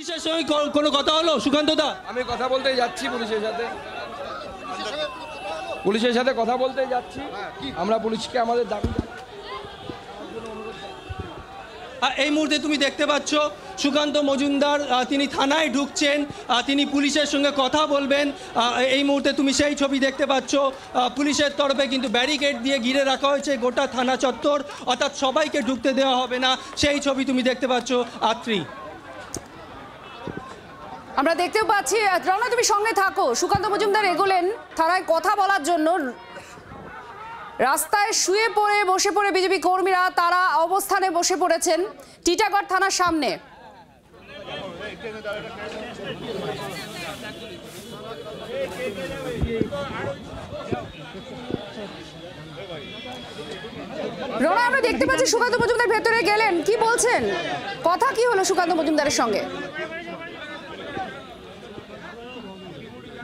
পুলিশের সঙ্গে কোনো কথা হলো সুকান্ত দা? আমি কথা বলতে যাচ্ছি পুলিশের সাথে কথা বলতে যাচ্ছি। আমরা পুলিশকে আমাদের দাবি এই মুহূর্তে তুমি দেখতে পাচ্ছ সুকান্ত মজুমদার তিনি থানায় ঢুকছেন, তিনি পুলিশের সঙ্গে কথা বলবেন। এই মুহূর্তে তুমি সেই ছবি দেখতে পাচ্ছ। পুলিশের তরফে কিন্তু ব্যারিকেড দিয়ে ঘিরে রাখা হয়েছে গোটা থানা চত্বর, অর্থাৎ সবাইকে ঢুকতে দেওয়া হবে না, সেই ছবি তুমি দেখতে পাচ্ছ। আত্রি, আমরা দেখতেও পাচ্ছি। রওনা, তুমি সঙ্গে থাকো। সুকান্ত মজুমদার এগোলেন থানায় কথা বলার জন্য। রাস্তায় শুয়ে পড়ে বসে পড়ে বিজেপি কর্মীরা তারা অবস্থানে বসে পড়েছেন টিটাগড় থানার সামনে। রোনা, আমরা দেখতে পাচ্ছি সুকান্ত মজুমদার ভেতরে গেলেন, কি বলছেন, কথা কি হলো সুকান্ত মজুমদারের সঙ্গে?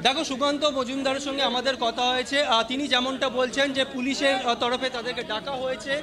দেখো, সুকান্ত মজুমদারের সঙ্গে আমাদের কথা হয়েছে। তিনি যেমনটা বলছেন যে পুলিশের তরফে তাদেরকে ডাকা হয়েছে,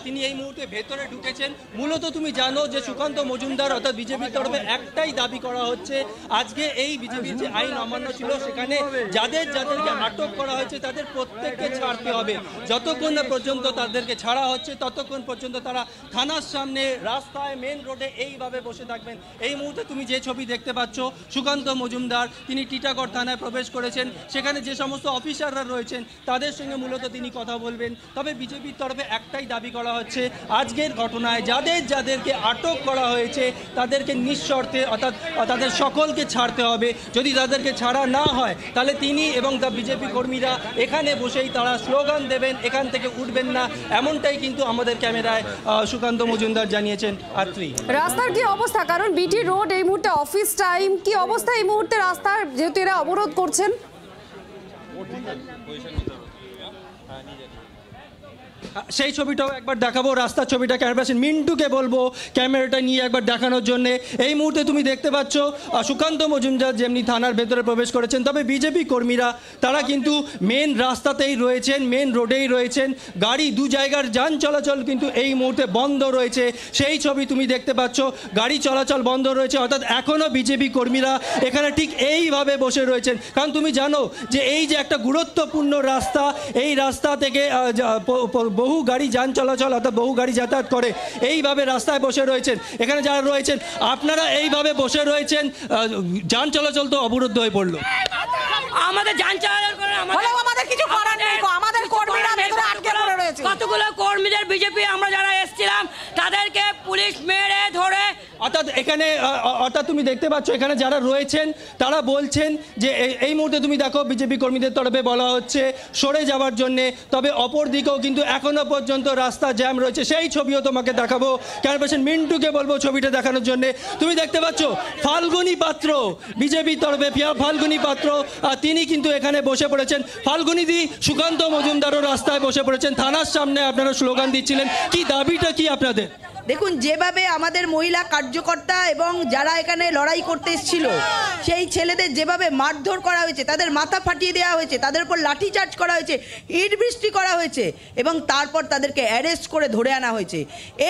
তিনি এই মুহূর্তে ভেতরে ঢুকেছেন। মূলত তুমি জানো যে সুকান্ত মজুমদার অর্থাৎ বিজেপির তরফে একটাই দাবি করা হচ্ছে, আজকে এই বিজেপির যে আইন অমান্য ছিল সেখানে যাদেরকে আটক করা হয়েছে তাদের প্রত্যেককে ছাড়তে হবে। যতক্ষণ না পর্যন্ত তাদেরকে ছাড়া হচ্ছে ততক্ষণ পর্যন্ত তারা থানার সামনে, রাস্তায়, মেন রোডে এইভাবে বসে থাকবেন। এই মুহূর্তে তুমি যে ছবি দেখতে পাচ্ছ, সুকান্ত মজুমদার তিনি টিটাগড় থানায় প্রবেশ করেছেন। সেখানে যে সমস্ত অফিসাররা রয়েছেন তাদের সঙ্গে মূলত তিনি কথা বলবেন। তবে বিজেপির তরফে একটাই দাবি করা হচ্ছে, আজকের ঘটনায় যাদেরকে আটক করা হয়েছে তাদেরকে নিঃশর্তে অর্থাৎ তাদের সকলকে ছাড়তে হবে। যদি তাদেরকে ছাড়া না হয় তাহলে তিনি এবং তার বিজেপি কর্মীরা এখানে বসেই তারা স্লোগান দেবেন, এখান থেকে উঠবেন না। এমনটাই কিন্তু আমাদের ক্যামেরায় সুকান্ত মজুমদার জানিয়েছেন। আত্রি, রাস্তার কি অবস্থা? কারণ বিটি রোড এই মুহূর্তে অফিস টাইম, কি অবস্থা এই মুহূর্তে রাস্তার, যেহেতু এরা অবরোধ করছেন? সেই ছবিটাও একবার দেখাবো, রাস্তার ছবিটা ক্যামেরা মিন্টুকে বলবো ক্যামেরাটা নিয়ে একবার দেখানোর জন্য। এই মুহূর্তে তুমি দেখতে পাচ্ছ সুকান্ত মজুমদার যেমনি থানার ভেতরে প্রবেশ করেছেন, তবে বিজেপি কর্মীরা তারা কিন্তু মেন রাস্তাতেই রয়েছেন, মেন রোডেই রয়েছেন। গাড়ি দু জায়গার যান চলাচল কিন্তু এই মুহূর্তে বন্ধ রয়েছে, সেই ছবি তুমি দেখতে পাচ্ছ। গাড়ি চলাচল বন্ধ রয়েছে, অর্থাৎ এখনও বিজেপি কর্মীরা এখানে ঠিক এইভাবে বসে রয়েছেন। কারণ তুমি জানো যে এই যে একটা গুরুত্বপূর্ণ রাস্তা, এই রাস্তা থেকে বহু গাড়ি যান চলাচল অর্থাৎ বহু গাড়ি যাতায়াত করে, এইভাবে রাস্তায় বসে রয়েছেন। এখানে যারা রয়েছেন আপনারা এইভাবে বসে রয়েছেন, যান চলাচল তো অবরুদ্ধ হয়ে পড়লো। আমাদের যান চলাচল করে আমাদের কিছু করার নেই, আমাদের কর্মীরা ভেতরে আটকে পড়ে রয়েছে। কতগুলো কর্মীদের বিজেপি আমরা যারা এসেছিলাম তাদেরকে পুলিশ মেরে ধরে, অর্থাৎ তুমি দেখতে পাচ্ছ এখানে যারা রয়েছেন তারা বলছেন যে এই মুহূর্তে তুমি দেখো বিজেপি কর্মীদের তরফে বলা হচ্ছে সরে যাওয়ার জন্যে। তবে অপর দিকেও কিন্তু এখনো পর্যন্ত রাস্তা জ্যাম রয়েছে, সেই ছবিও তোমাকে দেখাবো। কেন পেশেন্ট মিন্টুকে বলবো ছবিটা দেখানোর জন্য। তুমি দেখতে পাচ্ছ ফাল্গুনী পাত্র, বিজেপির তরফে ফাল্গুনী পাত্র, তিনি কিন্তু এখানে বসে পড়েছেন। ফাল্গুনী দি, সুকান্ত মজুমদারও রাস্তায় বসে পড়েছেন, থানার সামনে আপনারা স্লোগান দিচ্ছিলেন, কি দাবিটা কি আপনাদের? দেখুন, যেভাবে আমাদের মহিলা কার্যকর্তা এবং যারা এখানে লড়াই করতে এসেছিল সেই ছেলেদের যেভাবে মারধর করা হয়েছে, তাদের মাথা ফাটিয়ে দেওয়া হয়েছে, তাদের উপর লাঠিচার্জ করা হয়েছে, ইট বৃষ্টি করা হয়েছে এবং তারপর তাদেরকে অ্যারেস্ট করে ধরে আনা হয়েছে,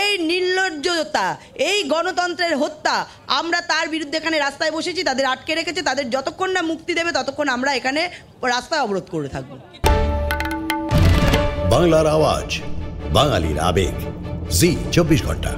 এই নির্লজ্জতা, এই গণতন্ত্রের হত্যা, আমরা তার বিরুদ্ধে এখানে রাস্তায় বসেছি। তাদের আটকে রেখেছে, তাদের যতক্ষণ না মুক্তি দেবে ততক্ষণ আমরা এখানে রাস্তায় অবরোধ করে থাকব। বাংলার আওয়াজ, বাঙালির আবেগ, জি 24 ঘন্টা।